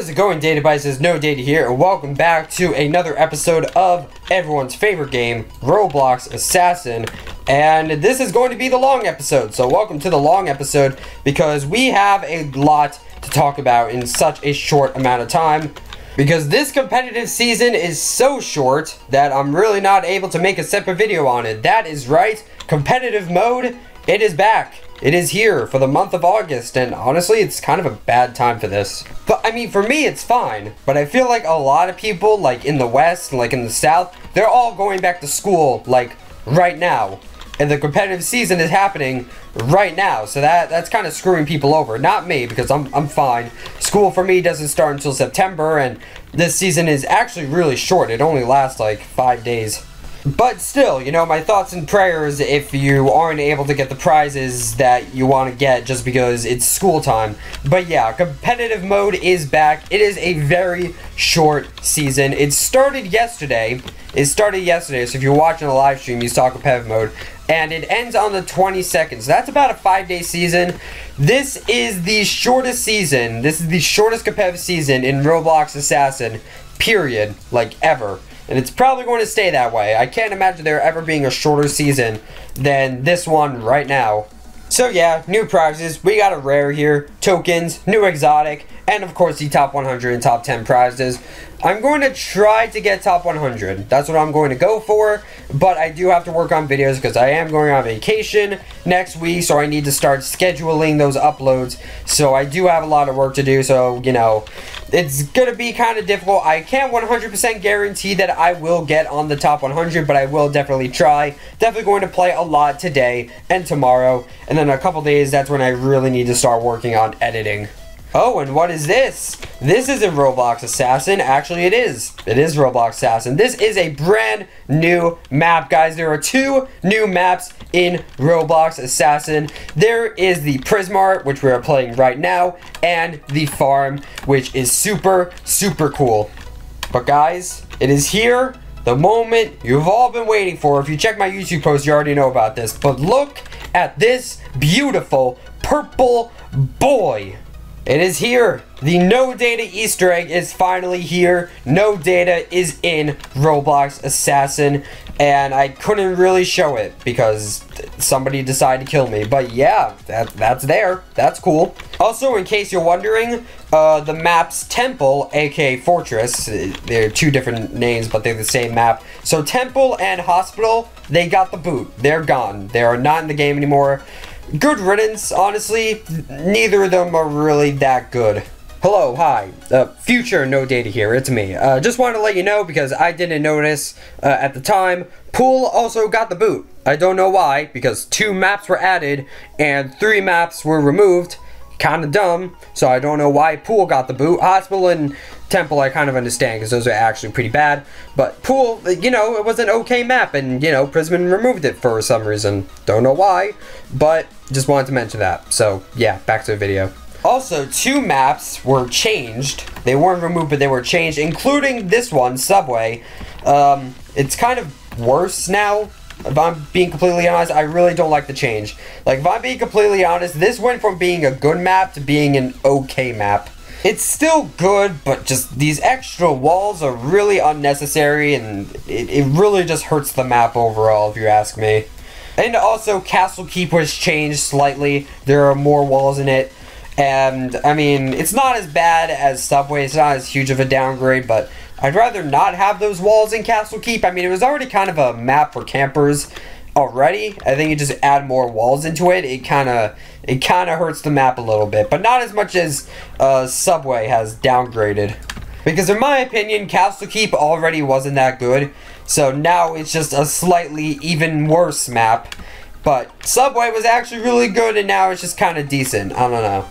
What is it going, Data Bites? No Data here, and welcome back to another episode of everyone's favorite game, Roblox Assassin. And this is going to be the long episode, so welcome to the long episode, because we have a lot to talk about in such a short amount of time. Because this competitive season is so short that I'm really not able to make a separate video on it. That is right, competitive mode, it is back. It is here for the month of August, and honestly, it's kind of a bad time for this. But, I mean, for me, it's fine. But I feel like a lot of people, like, in the West, like, in the South, they're all going back to school, like, right now. And the competitive season is happening right now, so that's kind of screwing people over. Not me, because I'm fine. School for me doesn't start until September, and this season is actually really short. It only lasts, like, 5 days. But still, you know, my thoughts and prayers if you aren't able to get the prizes that you want to get just because it's school time. But yeah, competitive mode is back. It is a very short season. It started yesterday. So if you're watching a live stream, you saw competitive mode. And it ends on the 22nd. So that's about a 5-day season. This is the shortest season. This is the shortest competitive season in Roblox Assassin, period, like ever. And it's probably going to stay that way. I can't imagine there ever being a shorter season than this one right now. So yeah, new prizes. We got a rare here, tokens, new exotic, and of course the top 100 and top 10 prizes. I'm going to try to get top 100. That's what I'm going to go for. But I do have to work on videos because I am going on vacation next week. So I need to start scheduling those uploads. So I do have a lot of work to do. So, you know, it's going to be kind of difficult. I can't 100% guarantee that I will get on the top 100. But I will definitely try. Definitely going to play a lot today and tomorrow. And then a couple days, that's when I really need to start working on editing. Oh, and what is this? This isn't Roblox Assassin. Actually, it is. It is Roblox Assassin. This is a brand new map, guys. There are 2 new maps in Roblox Assassin. There is the Prismart, which we are playing right now, and the Farm, which is super, super cool. But guys, it is here. The moment you've all been waiting for. If you check my YouTube post, you already know about this. But look at this beautiful purple boy. It is here. The no data Easter egg is finally here. No data is in Roblox Assassin. And I couldn't really show it because somebody decided to kill me. But yeah, that's there. That's cool. Also, in case you're wondering, the map's Temple, aka Fortress, they're 2 different names, but they're the same map. So Temple and Hospital, they got the boot. They're gone. They are not in the game anymore. Good riddance, honestly. Neither of them are really that good. Hello, hi. Future no data here, it's me. Just wanted to let you know because I didn't notice at the time. Pool also got the boot. I don't know why, because 2 maps were added and 3 maps were removed. Kinda dumb, so I don't know why Pool got the boot. Hospital and Temple I kind of understand because those are actually pretty bad. But Pool, you know, it was an okay map and, you know, Prisman removed it for some reason. Don't know why, but just wanted to mention that. So, yeah, back to the video. Also, 2 maps were changed. They weren't removed, but they were changed, including this one, Subway. It's kind of worse now. If I'm being completely honest, I really don't like the change. Like, if I'm being completely honest, this went from being a good map to being an okay map. It's still good, but just these extra walls are really unnecessary, and it really just hurts the map overall, if you ask me. And also, Castle Keep was changed slightly. There are more walls in it. And, I mean, it's not as bad as Subway. It's not as huge of a downgrade, but I'd rather not have those walls in Castle Keep. I mean, it was already kind of a map for campers already. I think you just add more walls into it. It kind of hurts the map a little bit, but not as much as Subway has downgraded. Because in my opinion, Castle Keep already wasn't that good, so now it's just a slightly even worse map. But Subway was actually really good, and now it's just kind of decent. I don't know.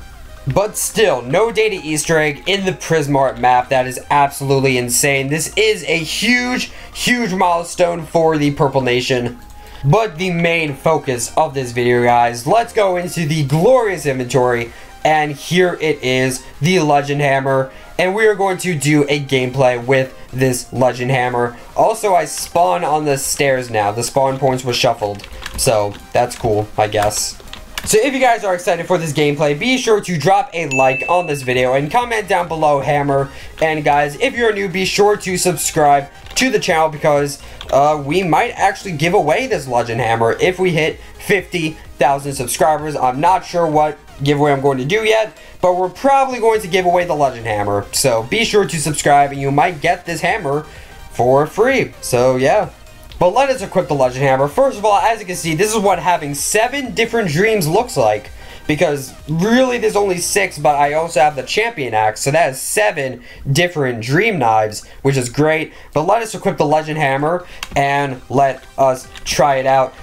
But still, no data Easter egg in the Prismart map. That is absolutely insane. This is a huge, huge milestone for the Purple Nation. But the main focus of this video, guys, let's go into the glorious inventory. And here it is, the Legend Hammer. And we are going to do a gameplay with this Legend Hammer. Also, I spawn on the stairs now. The spawn points were shuffled. So, that's cool, I guess. So if you guys are excited for this gameplay, be sure to drop a like on this video and comment down below hammer. And guys, if you're new, be sure to subscribe to the channel because we might actually give away this legend hammer if we hit 50,000 subscribers. I'm not sure what giveaway I'm going to do yet, but we're probably going to give away the legend hammer. So be sure to subscribe and you might get this hammer for free. So yeah. But let us equip the legend hammer. First of all, as you can see, this is what having 7 different dreams looks like. Because really there's only 6, but I also have the champion axe, so that is 7 different dream knives, which is great. But let us equip the legend hammer and let us try it out.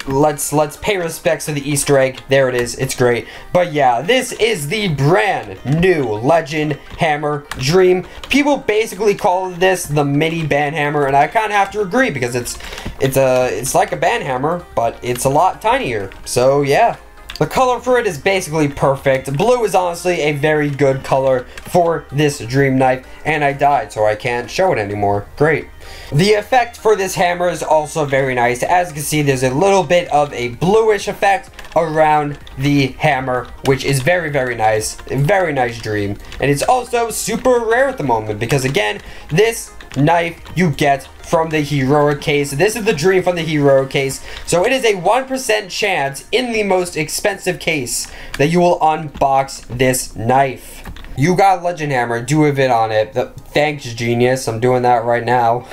Let's pay respects to the Easter egg. There it is. It's great. But yeah, this is the brand new legend hammer dream. People basically call this the mini band hammer, and I kind of have to agree because it's like a band hammer, but it's a lot tinier. So yeah. The color for it is basically perfect. Blue is honestly a very good color for this dream knife, and I died, so I can't show it anymore. Great. The effect for this hammer is also very nice. As you can see, there's a little bit of a bluish effect around the hammer, which is very, very nice. A very nice dream. And it's also super rare at the moment, because again, this knife you get from the heroic case. This is the dream from the heroic case, so it is a 1% chance in the most expensive case that you will unbox this knife. You got legend hammer, do a vid on it. Thanks, genius. I'm doing that right now.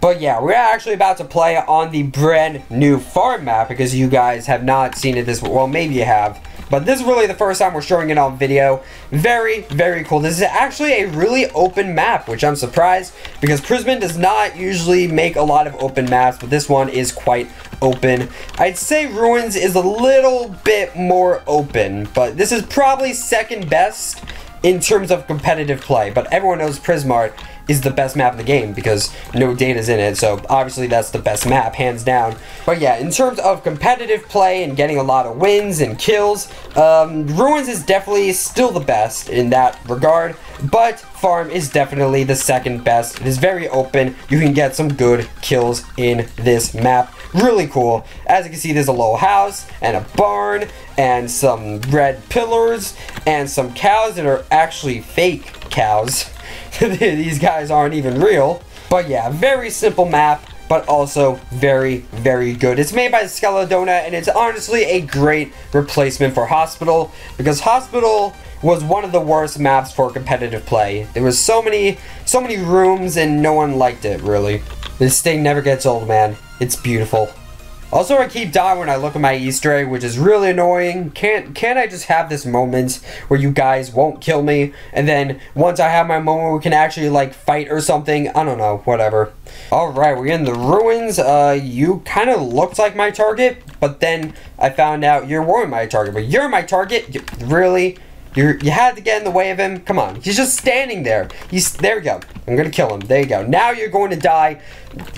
But yeah, we're actually about to play on the brand new farm map because you guys have not seen it this, well, maybe you have. But this is really the first time we're showing it on video. Very, very cool. This is actually a really open map, which I'm surprised because Prisman does not usually make a lot of open maps, but this one is quite open. I'd say Ruins is a little bit more open, but this is probably second best in terms of competitive play. But everyone knows Prismart is the best map in the game because no data's in it, so obviously that's the best map, hands down. But yeah, in terms of competitive play and getting a lot of wins and kills, Ruins is definitely still the best in that regard, but Farm is definitely the second best. It is very open. You can get some good kills in this map. Really cool. As you can see, there's a little house and a barn and some red pillars and some cows that are actually fake cows. These guys aren't even real. But yeah, very simple map, but also very, very good. It's made by Skeledona, and it's honestly a great replacement for Hospital, because Hospital was one of the worst maps for competitive play. There was so many rooms, and no one liked it, really. This thing never gets old, man. It's beautiful. Also, I keep dying when I look at my Easter egg, which is really annoying. Can't I just have this moment where you guys won't kill me, and then once I have my moment, we can actually, like, fight or something? I don't know, whatever. Alright, we're in the ruins. You kind of looked like my target, but then I found out you weren't my target. But you're my target? Really? You had to get in the way of him? Come on. He's just standing there. There we go. I'm gonna kill him. There you go. Now you're going to die.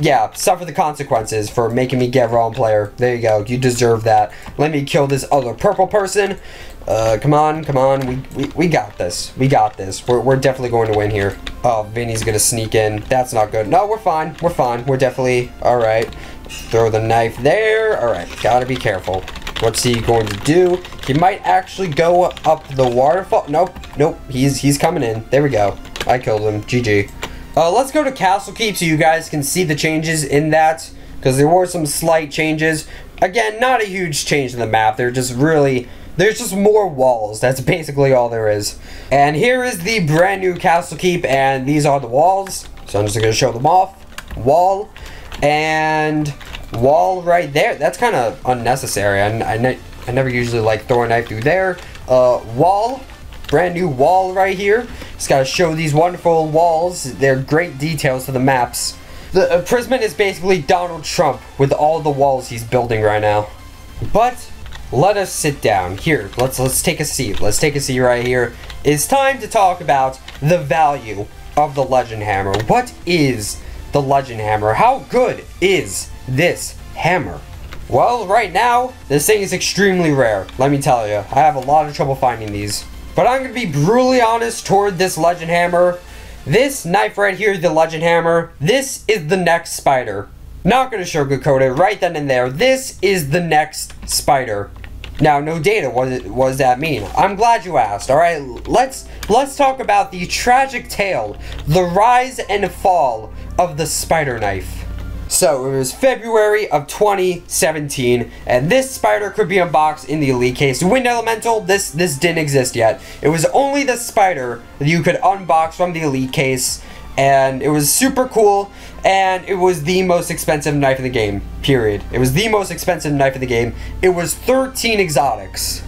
Yeah, suffer the consequences for making me get wrong player. There you go. You deserve that. Let me kill this other purple person. Come on, come on. We got this. We got this. We're definitely going to win here. Oh, Vinny's gonna sneak in. That's not good. No, we're fine. We're fine. We're definitely alright. Throw the knife there. Alright, gotta be careful. What's he going to do? He might actually go up the waterfall. Nope, nope. He's coming in. There we go. I killed him. GG. Let's go to Castle Keep so you guys can see the changes in that, because there were some slight changes. Again, not a huge change in the map. There's just more walls. That's basically all there is. And here is the brand new Castle Keep, and these are the walls. So I'm just going to show them off. Wall. And wall right there. That's kind of unnecessary. I never usually like throw a knife through there. Wall. Brand new wall right here. Just gotta show these wonderful walls. They're great details to the maps. The Prisman is basically Donald Trump with all the walls he's building right now. But let us sit down. Here, let's take a seat. Let's take a seat right here. It's time to talk about the value of the Legend Hammer. What is the Legend Hammer? How good is this hammer? Well, right now, this thing is extremely rare. Let me tell you, I have a lot of trouble finding these. But I'm going to be brutally honest toward this Legend Hammer. This knife right here, the Legend Hammer, this is the next Spyder. Not going to sugarcoat it right then and there. This is the next Spyder. Now, no data, what does that mean? I'm glad you asked. Alright, let's talk about the tragic tale, the rise and fall of the Spyder knife. So, it was February of 2017, and this Spyder could be unboxed in the Elite case. Wind Elemental, this didn't exist yet. It was only the Spyder that you could unbox from the Elite case, and it was super cool, and it was the most expensive knife in the game, period. It was the most expensive knife in the game. It was 13 exotics.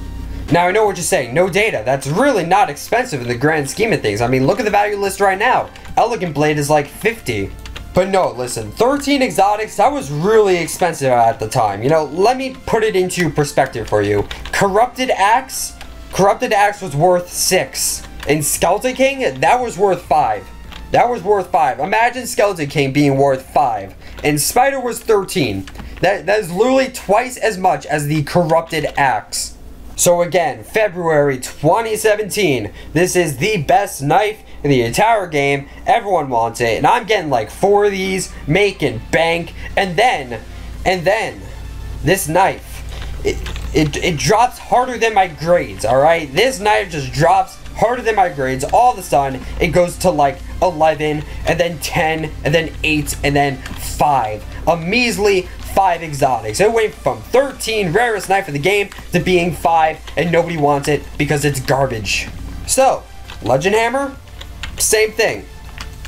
Now, I know what you're saying, no data. That's really not expensive in the grand scheme of things. I mean, look at the value list right now. Elegant Blade is like 50. But no, listen, 13 exotics, that was really expensive at the time. You know, let me put it into perspective for you. Corrupted Axe was worth 6. And Skeleton King, that was worth 5. That was worth 5. Imagine Skeleton King being worth 5. And Spyder was 13. That is literally twice as much as the Corrupted Axe. So again, February 2017. This is the best knife in the entire game. Everyone wants it. And I'm getting like 4 of these, making bank. And then, this knife, it drops harder than my grades, alright? This knife just drops harder than my grades. All of a sudden, it goes to like 11, and then 10, and then 8, and then 5. A measly 5 exotics. It went from 13, rarest knife in the game, to being 5, and nobody wants it because it's garbage. So, Legend Hammer, same thing.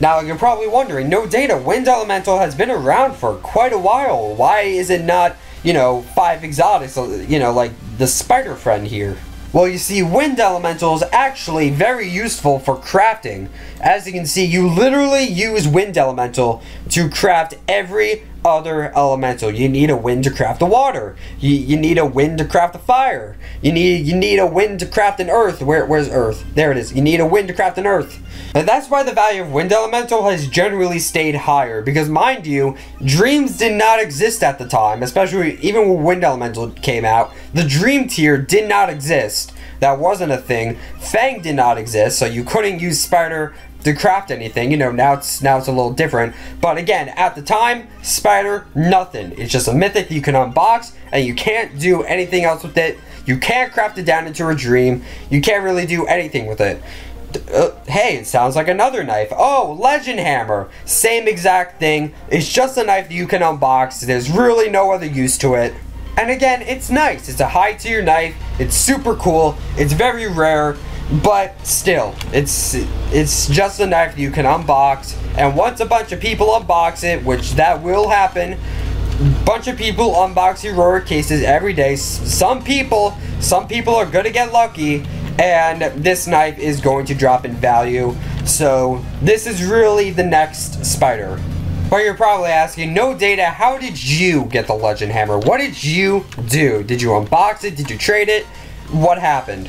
Now, you're probably wondering, no data, Wind Elemental has been around for quite a while. Why is it not, you know, 5 exotics, you know, like the Spyder friend here? Well, you see, Wind Elemental is actually very useful for crafting. As you can see, you literally use Wind Elemental to craft every other elemental. You need a wind to craft the water. You need a wind to craft the fire. You need a wind to craft an earth. Where's earth? There it is. You need a wind to craft an earth. And that's why the value of Wind Elemental has generally stayed higher, because mind you, dreams did not exist at the time, especially even when Wind Elemental came out. The dream tier did not exist. That wasn't a thing. Fang did not exist, so you couldn't use Spyder to craft anything. You know, now it's a little different. But again, at the time, Spyder, nothing. It's just a mythic you can unbox, and you can't do anything else with it. You can't craft it down into a dream. You can't really do anything with it. Hey, it sounds like another knife. Oh, Legend Hammer. Same exact thing. It's just a knife that you can unbox. There's really no other use to it. And again, it's nice. It's a high tier knife. It's super cool. It's very rare. But still, it's just a knife that you can unbox. And once a bunch of people unbox it, which that will happen, bunch of people unbox heroic cases every day. Some people are gonna get lucky, and this knife is going to drop in value. So this is really the next Spyder. But you're probably asking, no data, how did you get the Legend Hammer? What did you do? Did you unbox it? Did you trade it? What happened?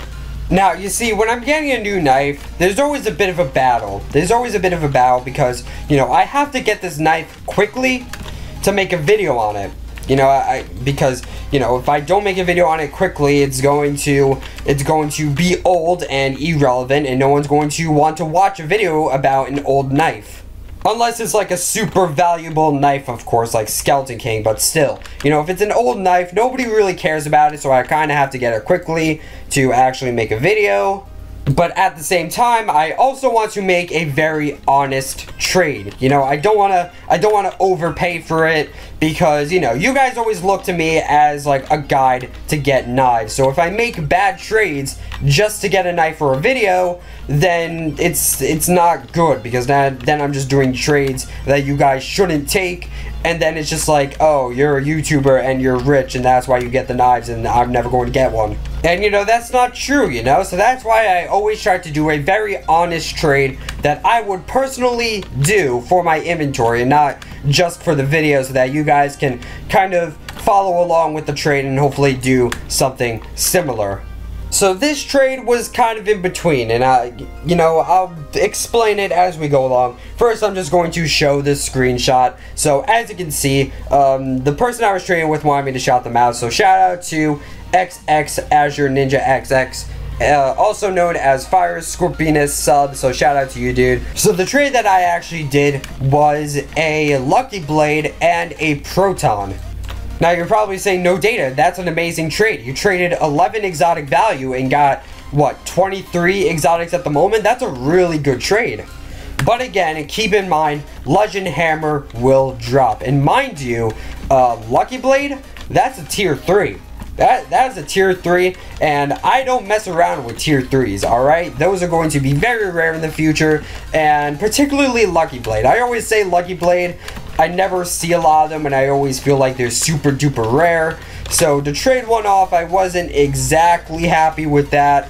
Now, you see, when I'm getting a new knife, there's always a bit of a battle. There's always a bit of a battle because, you know, I have to get this knife quickly to make a video on it. You know, because, you know, if I don't make a video on it quickly, it's going to be old and irrelevant, and no one's going to want to watch a video about an old knife. Unless it's like a super valuable knife, of course, like Skeleton King, but still. You know, if it's an old knife, nobody really cares about it, so I kind of have to get it quickly to actually make a video. But at the same time, I also want to make a very honest trade. You know, I don't want to overpay for it because, you know, you guys always look to me as like a guide to get knives. So if I make bad trades just to get a knife for a video, then it's not good, because then I'm just doing trades that you guys shouldn't take. And then it's just like, oh, you're a YouTuber and you're rich and that's why you get the knives and I'm never going to get one. And, you know, that's not true, you know? So that's why I always try to do a very honest trade that I would personally do for my inventory and not just for the video, so that you guys can kind of follow along with the trade and hopefully do something similar. So this trade was kind of in between, and I'll explain it as we go along. First, I'm just going to show this screenshot. So as you can see, the person I was trading with wanted me to shout them out. So shout out to XX Azure Ninja XX, also known as Fire Scorpionus Sub. So shout out to you, dude. So the trade that I actually did was a Lucky Blade and a Proton. Now you're probably saying, no data, that's an amazing trade. You traded 11 exotic value and got, what, 23 exotics at the moment? That's a really good trade. But again, keep in mind, Legend Hammer will drop. And mind you, Lucky Blade, that's a tier 3. That is a tier 3, and I don't mess around with tier 3s, alright? Those are going to be very rare in the future, and particularly Lucky Blade. I always say Lucky Blade, I never see a lot of them, and I always feel like they're super duper rare. So to trade one off, I wasn't exactly happy with that.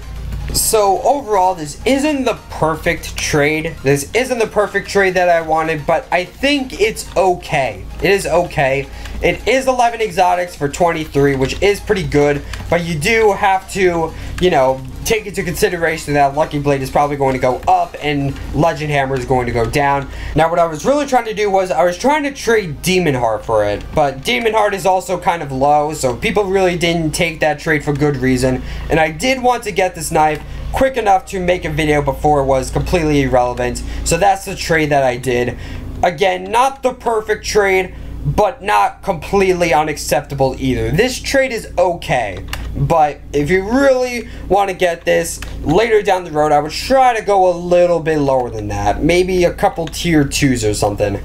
So overall, this isn't the perfect trade. This isn't the perfect trade that I wanted, but I think it's okay. It is okay. It is 11 exotics for 23, which is pretty good, but you do have to, you know, take into consideration that Lucky Blade is probably going to go up and Legend Hammer is going to go down. Now, what I was really trying to do was I was trying to trade Demon Heart for it, but Demon Heart is also kind of low, so people really didn't take that trade for good reason. And I did want to get this knife quick enough to make a video before it was completely irrelevant, so that's the trade that I did. Again, not the perfect trade, but not completely unacceptable either. This trade is okay, but if you really want to get this later down the road, I would try to go a little bit lower than that. Maybe a couple tier 2s or something.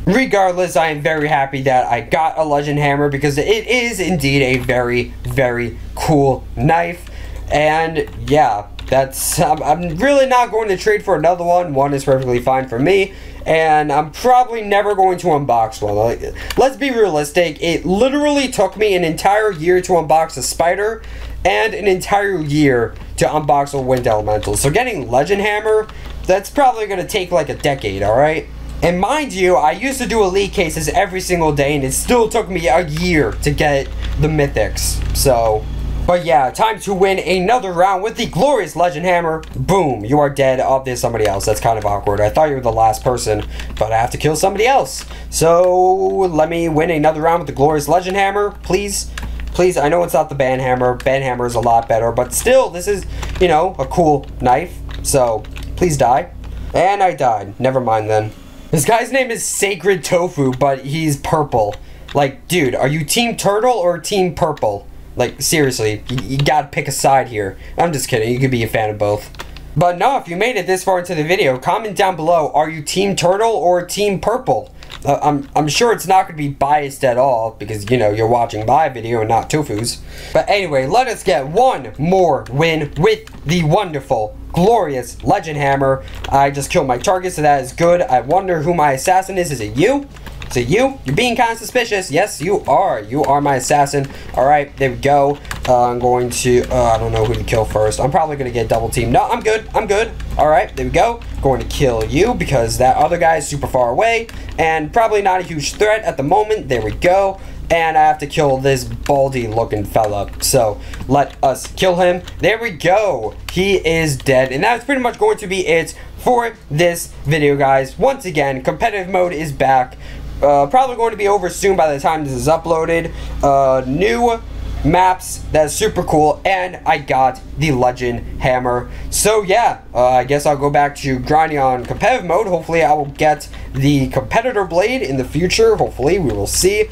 Regardless, I am very happy that I got a Legend Hammer because it is indeed a very, very cool knife. And yeah, I'm really not going to trade for another one. One is perfectly fine for me, and I'm probably never going to unbox one. Like, let's be realistic, it literally took me an entire year to unbox a Spyder, and an entire year to unbox a Wind Elemental. So getting Legend Hammer, that's probably going to take like a decade, alright? And mind you, I used to do elite cases every single day, and it still took me a year to get the mythics, so... But yeah, time to win another round with the glorious Legend Hammer. Boom, you are dead. Oh, there's somebody else. That's kind of awkward. I thought you were the last person, but I have to kill somebody else. So, let me win another round with the glorious Legend Hammer, please. Please, I know it's not the Band Hammer. Band Hammer is a lot better, but still, this is, you know, a cool knife. So, please die. And I died. Never mind then. This guy's name is Sacred Tofu, but he's purple. Like, dude, are you Team Turtle or Team Purple? Like, seriously, you gotta pick a side here. I'm just kidding, you could be a fan of both. But no, if you made it this far into the video, comment down below, are you Team Turtle or Team Purple? I'm sure it's not going to be biased at all, because, you know, you're watching my video and not Tofu's. But anyway, let us get one more win with the wonderful, glorious Legend Hammer. I just killed my target, so that is good. I wonder who my assassin is. Is it you? Is it you? You're being kind of suspicious. Yes, you are. You are my assassin. Alright, there we go. I'm going to... I don't know who to kill first. I'm probably going to get double teamed. No, I'm good. I'm good. Alright, there we go. Going to kill you because that other guy is super far away. And probably not a huge threat at the moment. There we go. And I have to kill this baldy looking fella. So, let us kill him. There we go. He is dead. And that's pretty much going to be it for this video, guys. Once again, competitive mode is back. Probably going to be over soon by the time this is uploaded. New maps, that's super cool, and I got the Legend Hammer. So yeah, I guess I'll go back to grinding on competitive mode. Hopefully I will get the competitor blade in the future. Hopefully, we will see.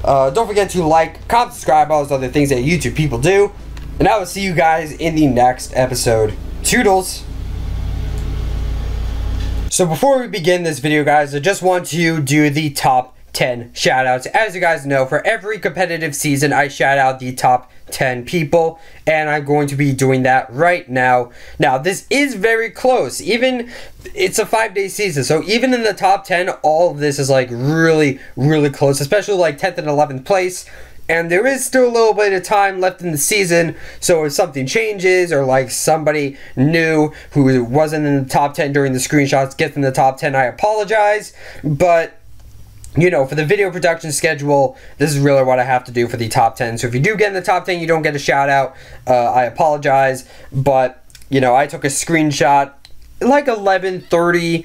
Don't forget to like, comment, subscribe, all those other things that YouTube people do. And I will see you guys in the next episode. Toodles! So before we begin this video, guys, I just want to do the top 10 shoutouts. As you guys know, for every competitive season, I shout out the top 10 people, and I'm going to be doing that right now. Now, this is very close. Even, it's a 5-day season, so even in the top 10, all of this is like really, really close, especially like 10th and 11th place. And there is still a little bit of time left in the season, so if something changes, or like somebody new who wasn't in the top 10 during the screenshots gets in the top 10, I apologize. But, you know, for the video production schedule, this is really what I have to do for the top 10. So if you do get in the top 10, you don't get a shout out, I apologize. But, you know, I took a screenshot like 11:30.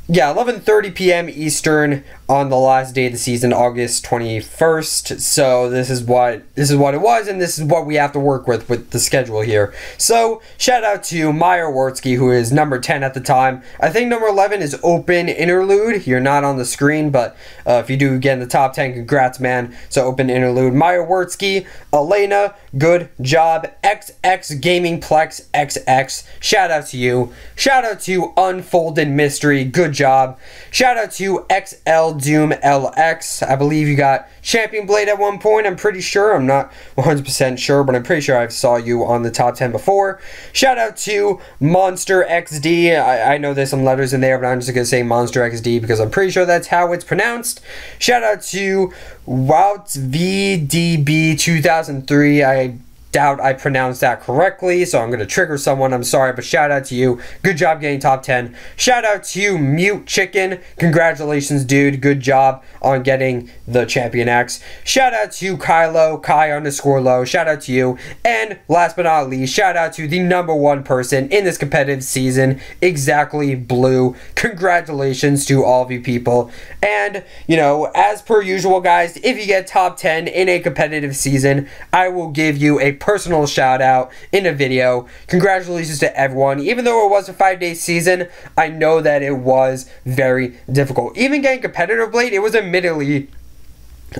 Yeah, 11:30 p.m. Eastern on the last day of the season, August 21st. So this is what it was, and this is what we have to work with the schedule here. So shout out to Meyer Wartsky, who is number 10 at the time. I think number 11 is Open Interlude. You're not on the screen, but if you do get in the top 10, congrats, man. So Open Interlude, Meyer Wartsky, Elena, good job. XX Gaming Plex XX, shout out to you. Shout out to Unfolded Mystery, good job. Shout out to XL Doom LX. I believe you got Champion Blade at one point. I'm pretty sure. I'm not 100% sure, but I'm pretty sure I saw you on the top 10 before. Shout out to Monster XD. I know there's some letters in there, but I'm just going to say Monster XD because I'm pretty sure that's how it's pronounced. Shout out to Wouts VDB 2003. I doubt I pronounced that correctly, so I'm going to trigger someone. I'm sorry, but shout out to you. Good job getting top 10. Shout out to Mute Chicken. Congratulations, dude. Good job on getting the Champion X. Shout out to Kylo, Kai_low. Shout out to you. And last but not least, shout out to the #1 person in this competitive season, Exactly Blue. Congratulations to all of you people. And, you know, as per usual, guys, if you get top 10 in a competitive season, I will give you a personal shout out in a video. Congratulations to everyone. Even though it was a 5-day season, I know that it was very difficult. Even getting competitive Blade, it was admittedly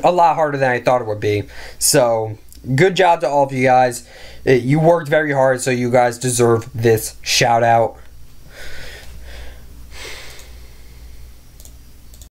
a lot harder than I thought it would be. So good job to all of you guys. You worked very hard, so you guys deserve this shout out.